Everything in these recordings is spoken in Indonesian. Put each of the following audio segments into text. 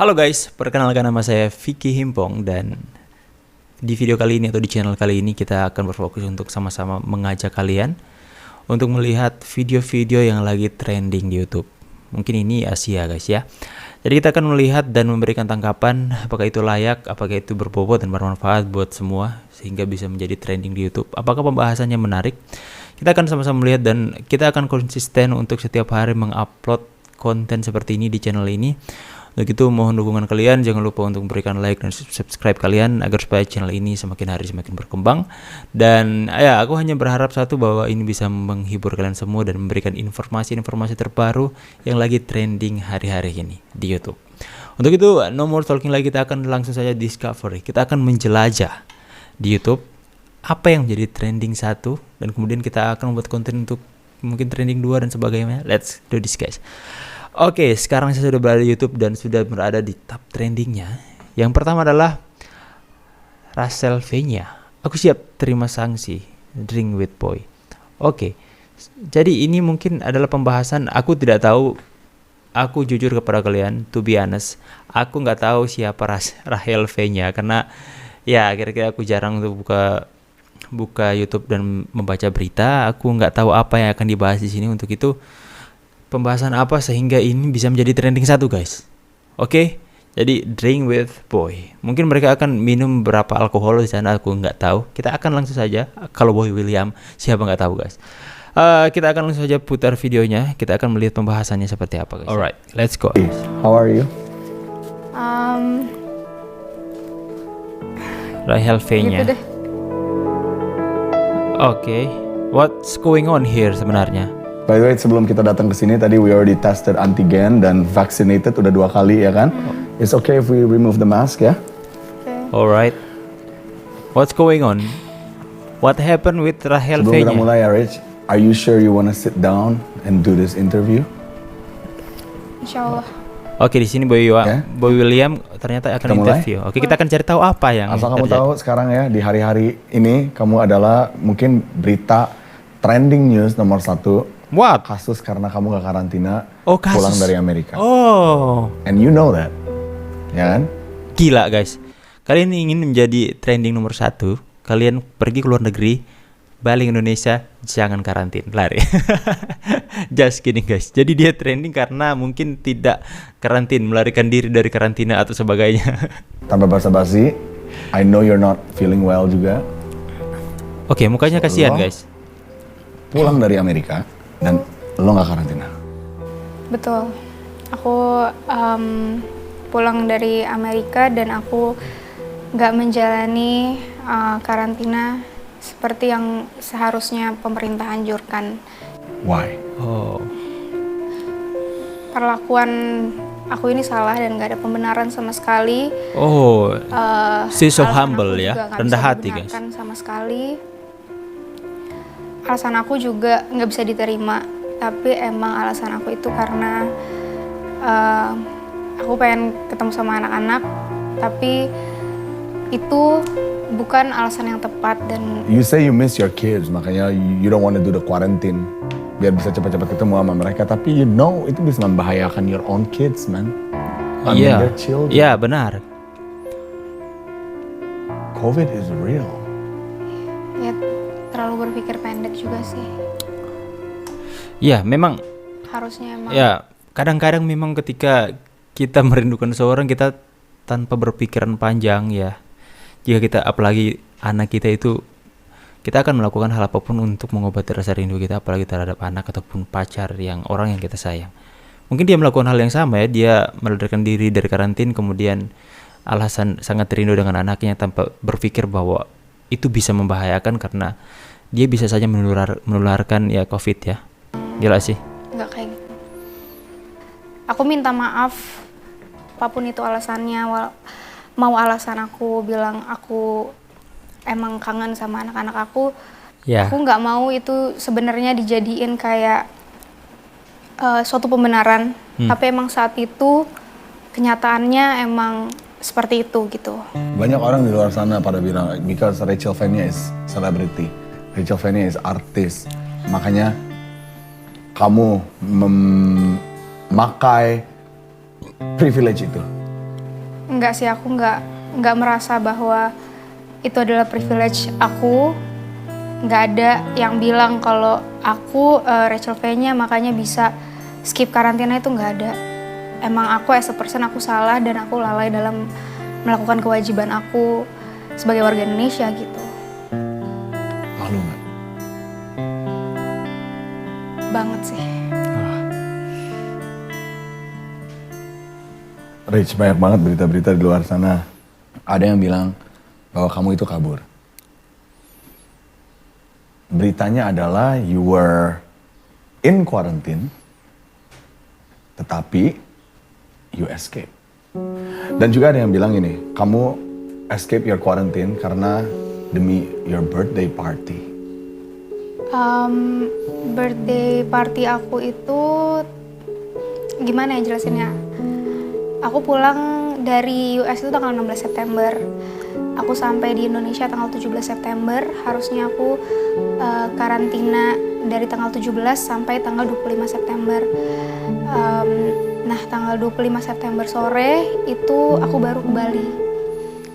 Halo guys, perkenalkan nama saya Vicky Himpong dan di video kali ini atau di channel kali ini kita akan berfokus untuk sama-sama mengajak kalian untuk melihat video-video yang lagi trending di YouTube. Mungkin ini Asia guys ya. Jadi kita akan melihat dan memberikan tanggapan apakah itu layak, apakah itu berbobot dan bermanfaat buat semua sehingga bisa menjadi trending di YouTube. Apakah pembahasannya menarik? Kita akan sama-sama melihat dan kita akan konsisten untuk setiap hari mengupload konten seperti ini di channel ini. Untuk itu mohon dukungan kalian, jangan lupa untuk memberikan like dan subscribe kalian agar supaya channel ini semakin hari semakin berkembang. Dan ya aku hanya berharap satu, bahwa ini bisa menghibur kalian semua dan memberikan informasi-informasi terbaru yang lagi trending hari-hari ini di YouTube. Untuk itu no more talking lagi, kita akan langsung saja discovery. Kita akan menjelajah di YouTube apa yang menjadi trending 1 dan kemudian kita akan membuat konten untuk mungkin trending 2 dan sebagainya. Let's do this guys. Oke, sekarang saya sudah berada di YouTube dan sudah berada di top trendingnya. Yang pertama adalah Wrestlemania. Aku siap terima sanksi. Drink with boy. Oke, jadi ini mungkin adalah pembahasan. Aku tidak tahu. Aku jujur kepada kalian, to be honest, aku nggak tahu siapa Wrestlemania karena ya kira-kira aku jarang untuk buka YouTube dan membaca berita. Aku nggak tahu apa yang akan dibahas di sini. Untuk itu pembahasan apa sehingga ini bisa menjadi trending 1 guys. Oke, jadi drink with boy. Mungkin mereka akan minum berapa alkohol di sana, aku nggak tahu. Kita akan langsung saja, kalau Boy William siapa nggak tahu guys. Kita akan langsung saja putar videonya. Kita akan melihat pembahasannya seperti apa guys. Alright, let's go. How are you? Rahel V-nya. Gitu deh. Oke, what's going on here sebenarnya? By the way, sebelum kita datang ke sini tadi we already tested antigen dan vaccinated udah 2 kali ya kan? It's okay if we remove the mask ya? Okay. Alright, what's going on? What happened with Rahel Sebelum kita V-nya? mulai ya Rich, are you sure you wanna sit down and do this interview? Insya Allah. Oke, di sini Boy William ternyata akan Kita mulai? interview. Oke, kita akan cari tahu apa yang Asal kamu terjadi. tahu sekarang ya, di hari-hari ini kamu adalah mungkin berita trending news nomor 1. What? Kasus karena kamu gak karantina, Oh, kasus. pulang dari Amerika. Oh, And you know that, ya kan? gila guys. Kalian ingin menjadi trending nomor 1, kalian pergi ke luar negeri, balik Indonesia, jangan karantin, lari. Just kidding guys. Jadi dia trending karena mungkin tidak karantin, melarikan diri dari karantina atau sebagainya. Tanpa basa-basi, I know you're not feeling well juga. Oke, mukanya kasihan Lo guys. pulang dari Amerika dan lo gak karantina. Betul. Aku pulang dari Amerika dan aku nggak menjalani karantina seperti yang seharusnya pemerintah anjurkan. Why? Oh, Perlakuan aku ini salah dan nggak ada pembenaran sama sekali. oh, she's so Alasan humble aku ya, juga nggak rendah bisa hati guys. dibenarkan sama sekali. Alasan aku juga nggak bisa diterima, tapi emang alasan aku itu karena aku pengen ketemu sama anak-anak, tapi itu bukan alasan yang tepat dan You say you miss your kids, makanya you don't want to do the quarantine biar bisa cepat-cepat ketemu sama mereka, tapi you know itu bisa membahayakan your own kids, man. I mean, Iya, their children. iya benar. COVID is real. ya terlalu berpikir pendek juga sih. Iya, memang. Harusnya emang Ya, kadang-kadang memang ketika kita merindukan seorang, kita tanpa berpikiran panjang ya. Jika kita, apalagi anak kita itu, kita akan melakukan hal apapun untuk mengobati rasa rindu kita, apalagi terhadap anak ataupun pacar yang orang yang kita sayang. Mungkin dia melakukan hal yang sama ya, dia melarikan diri dari karantin, kemudian alasan sangat rindu dengan anaknya tanpa berpikir bahwa itu bisa membahayakan karena dia bisa saja menularkan ya COVID ya. Gila sih. nggak kayak gitu. Aku minta maaf apapun itu alasannya. Mau alasan aku bilang aku emang kangen sama anak-anak aku, Ya. aku nggak mau itu sebenarnya dijadiin kayak suatu pembenaran. Tapi emang saat itu kenyataannya emang seperti itu gitu. Banyak orang di luar sana pada bilang because Rachel Vania is celebrity, Rachel Vania is artis, makanya kamu memakai privilege itu. Enggak sih, aku nggak merasa bahwa itu adalah privilege aku. Nggak ada yang bilang kalau aku Rachel V-nya makanya bisa skip karantina, itu nggak ada. Emang aku as a person aku salah dan aku lalai dalam melakukan kewajiban aku sebagai warga Indonesia gitu. Malu nggak? Banget sih. Rich, banyak banget berita-berita di luar sana. Ada yang bilang bahwa kamu itu kabur. Beritanya adalah you were in quarantine, tetapi you escape. Dan juga ada yang bilang ini, kamu escape your quarantine karena demi your birthday party. Birthday party aku itu gimana ya jelasinnya? Aku pulang dari US itu tanggal 16 September. Aku sampai di Indonesia tanggal 17 September. Harusnya aku karantina dari tanggal 17 sampai tanggal 25 September. Nah, tanggal 25 September sore itu aku baru ke Bali.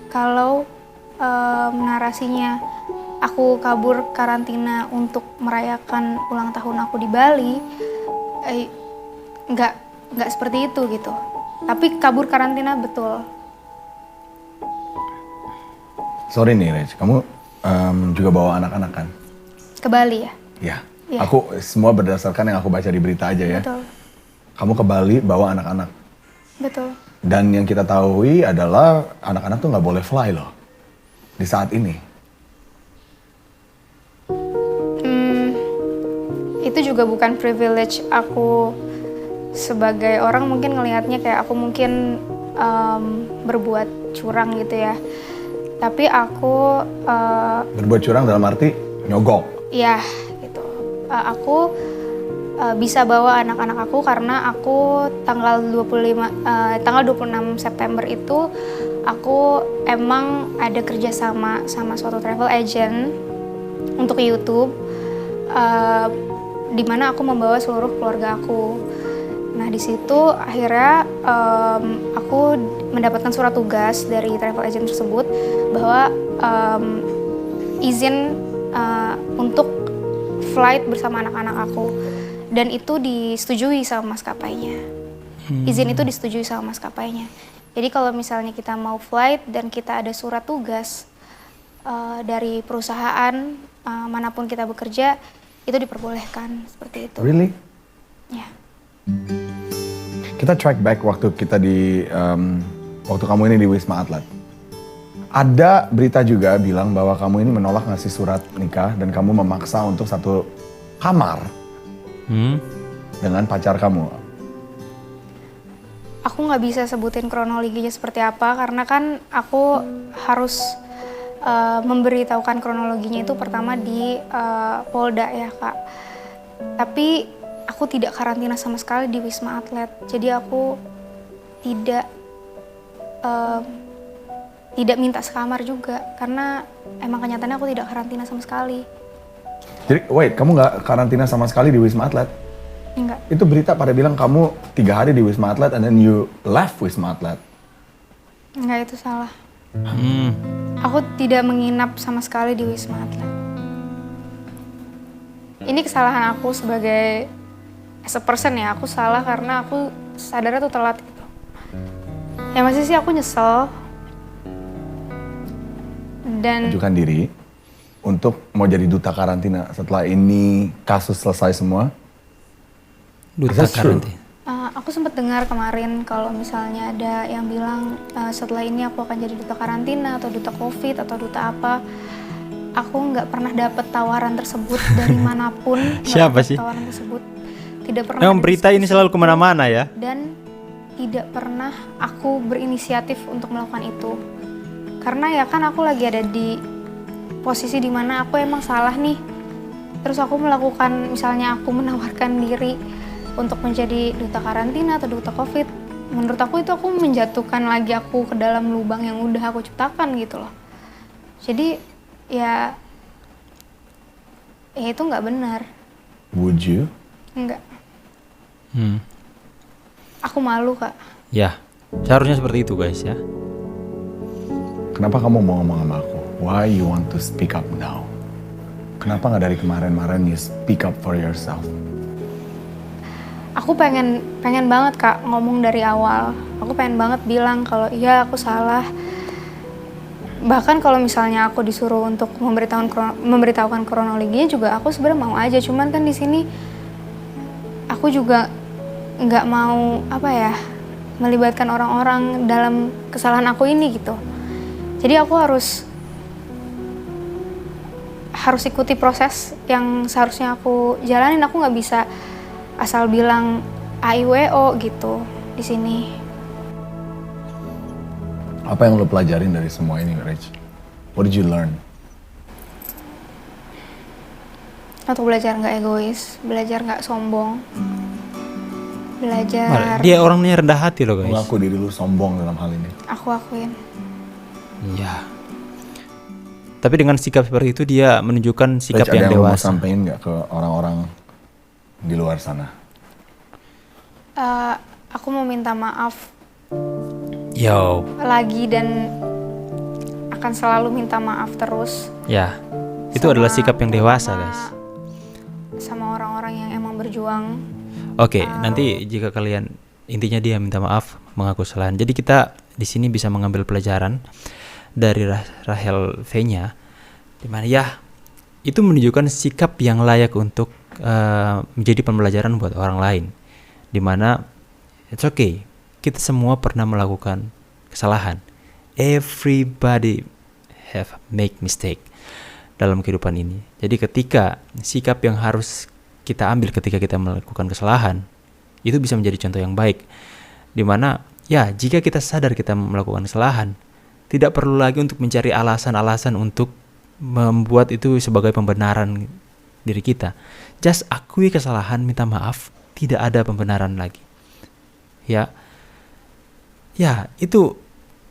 Kalau narasinya aku kabur karantina untuk merayakan ulang tahun aku di Bali, nggak seperti itu gitu. Tapi kabur karantina betul. Sorry nih, Rich, kamu juga bawa anak-anak kan? Ke Bali ya? Ya. Iya. Aku semua berdasarkan yang aku baca di berita aja ya. Betul. Kamu ke Bali bawa anak-anak. Betul. Dan yang kita tahui adalah anak-anak tuh nggak boleh fly loh di saat ini. Itu juga bukan privilege aku sebagai orang, mungkin ngelihatnya kayak aku mungkin berbuat curang gitu ya. Tapi aku Berbuat curang dalam arti nyogok. ya gitu. Aku bisa bawa anak-anak aku karena aku tanggal 26 September itu aku emang ada kerjasama sama suatu travel agent untuk YouTube, di mana aku membawa seluruh keluarga aku. Nah di situ akhirnya aku mendapatkan surat tugas dari travel agent tersebut bahwa izin untuk flight bersama anak-anak aku, dan itu disetujui sama maskapainya. Izin itu disetujui sama maskapainya. Jadi kalau misalnya kita mau flight dan kita ada surat tugas dari perusahaan manapun kita bekerja, itu diperbolehkan seperti itu. Really? Ya. Kita track back waktu kita waktu kamu ini di Wisma Atlet. Ada berita juga bilang bahwa kamu ini menolak ngasih surat nikah dan kamu memaksa untuk satu kamar dengan pacar kamu. Aku nggak bisa sebutin kronologinya seperti apa karena kan aku harus memberitahukan kronologinya itu pertama di Polda ya Kak. Tapi aku tidak karantina sama sekali di Wisma Atlet. Jadi aku tidak minta sekamar juga karena emang kenyataannya aku tidak karantina sama sekali. Jadi wait, kamu nggak karantina sama sekali di Wisma Atlet? Enggak. Itu berita pada bilang kamu 3 hari di Wisma Atlet and then you left Wisma Atlet. Enggak, itu salah. Aku tidak menginap sama sekali di Wisma Atlet. Ini kesalahan aku sebagai as a person ya, aku salah karena aku sadarnya tuh telat gitu. Ya masih sih aku nyesel. Dan Ajukan diri untuk mau jadi duta karantina setelah ini kasus selesai semua. Duta Is that true? karantina. aku sempat dengar kemarin kalau misalnya ada yang bilang setelah ini aku akan jadi duta karantina atau duta COVID atau duta apa. Aku nggak pernah dapet tawaran tersebut dari manapun. Nggak Siapa dapet sih? Tawaran tersebut. Tidak pernah. Emang ada berita ini diskusi. selalu kemana-mana ya? Dan tidak pernah aku berinisiatif untuk melakukan itu. Karena ya kan aku lagi ada di posisi dimana aku emang salah nih. Terus aku melakukan, misalnya aku menawarkan diri untuk menjadi duta karantina atau duta COVID. Menurut aku itu aku menjatuhkan lagi aku ke dalam lubang yang udah aku ciptakan gitu loh. Jadi ya itu nggak benar. Would you? Nggak. Aku malu Kak. Ya, seharusnya seperti itu guys ya. Kenapa kamu mau ngomong sama aku? Why you want to speak up now? Kenapa nggak dari kemarin-kemarin you speak up for yourself? Aku pengen banget Kak ngomong dari awal. Aku pengen banget bilang kalau iya aku salah. Bahkan kalau misalnya aku disuruh untuk memberitahukan kronologinya juga aku sebenarnya mau aja. Cuman kan di sini aku juga nggak mau melibatkan orang-orang dalam kesalahan aku ini gitu. Jadi aku harus ikuti proses yang seharusnya aku jalanin. Aku nggak bisa asal bilang AIWO gitu di sini. Apa yang lo pelajarin dari semua ini, Rach? What did you learn? Untuk belajar nggak egois, belajar nggak sombong, belajar. Dia orangnya rendah hati loh guys. Mengaku diri lu sombong dalam hal ini. Aku akuin. Iya. Tapi dengan sikap seperti itu dia menunjukkan sikap Rach, yang ada yang lo mau dewasa. sampein nggak ke orang-orang di luar sana? Aku mau minta maaf Yo. lagi dan akan selalu minta maaf terus. Ya. Itu adalah sikap yang dewasa guys. Sama orang-orang yang emang berjuang. Oke, nanti jika kalian intinya dia minta maaf, mengaku kesalahan. Jadi kita di sini bisa mengambil pelajaran dari Rachel V-nya, dimana ya itu menunjukkan sikap yang layak untuk menjadi pembelajaran buat orang lain. Dimana it's okay, kita semua pernah melakukan kesalahan. Everybody have make mistake dalam kehidupan ini. Jadi ketika sikap yang harus kita ambil ketika kita melakukan kesalahan itu bisa menjadi contoh yang baik, dimana ya jika kita sadar kita melakukan kesalahan, tidak perlu lagi untuk mencari alasan-alasan untuk membuat itu sebagai pembenaran diri kita. Just akui kesalahan, minta maaf, tidak ada pembenaran lagi. Ya itu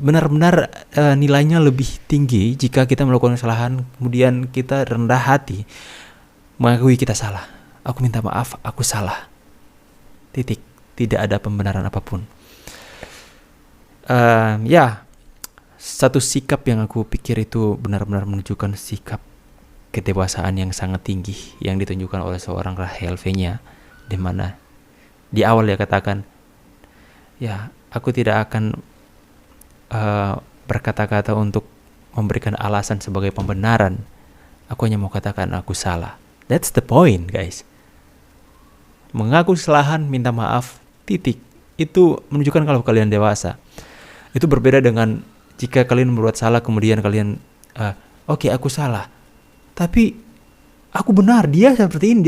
benar-benar nilainya lebih tinggi jika kita melakukan kesalahan kemudian kita rendah hati mengakui kita salah. Aku minta maaf, aku salah. Titik. Tidak ada pembenaran apapun. Satu sikap yang aku pikir itu benar-benar menunjukkan sikap kedewasaan yang sangat tinggi yang ditunjukkan oleh seorang Rachel V-nya, di mana di awal dia katakan, ya aku tidak akan berkata-kata untuk memberikan alasan sebagai pembenaran. Aku hanya mau katakan aku salah. That's the point, guys. Mengaku kesalahan, minta maaf, titik. Itu menunjukkan kalau kalian dewasa. Itu berbeda dengan jika kalian berbuat salah kemudian kalian oke, aku salah. Tapi aku benar, dia seperti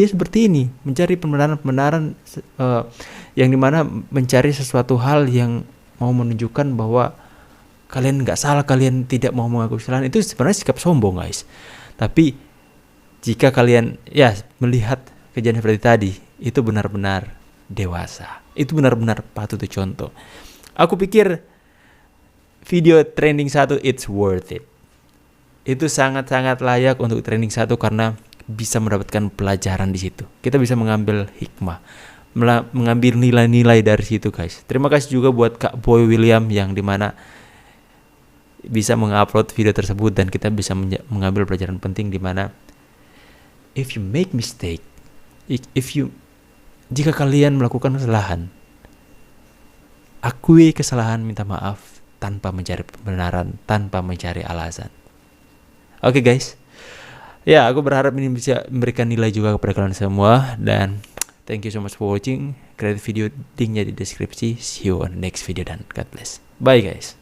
ini. Mencari pembenaran yang dimana mencari sesuatu hal yang mau menunjukkan bahwa kalian nggak salah, kalian tidak mau mengaku kesalahan. Itu sebenarnya sikap sombong, guys. Tapi jika kalian melihat kejadian seperti tadi, itu benar-benar dewasa. Itu benar-benar patut dicontoh. Aku pikir video trending 1 it's worth it. Itu sangat-sangat layak untuk trending 1 karena bisa mendapatkan pelajaran di situ. Kita bisa mengambil hikmah, mengambil nilai-nilai dari situ, guys. Terima kasih juga buat Kak Boy William yang dimana bisa mengupload video tersebut dan kita bisa mengambil pelajaran penting di mana if you make mistake, jika kalian melakukan kesalahan, akui kesalahan, minta maaf tanpa mencari pembenaran, tanpa mencari alasan. Oke, guys. Ya, aku berharap ini bisa memberikan nilai juga kepada kalian semua dan thank you so much for watching. Credit video linknya di deskripsi. See you on next video dan God bless. Bye, guys.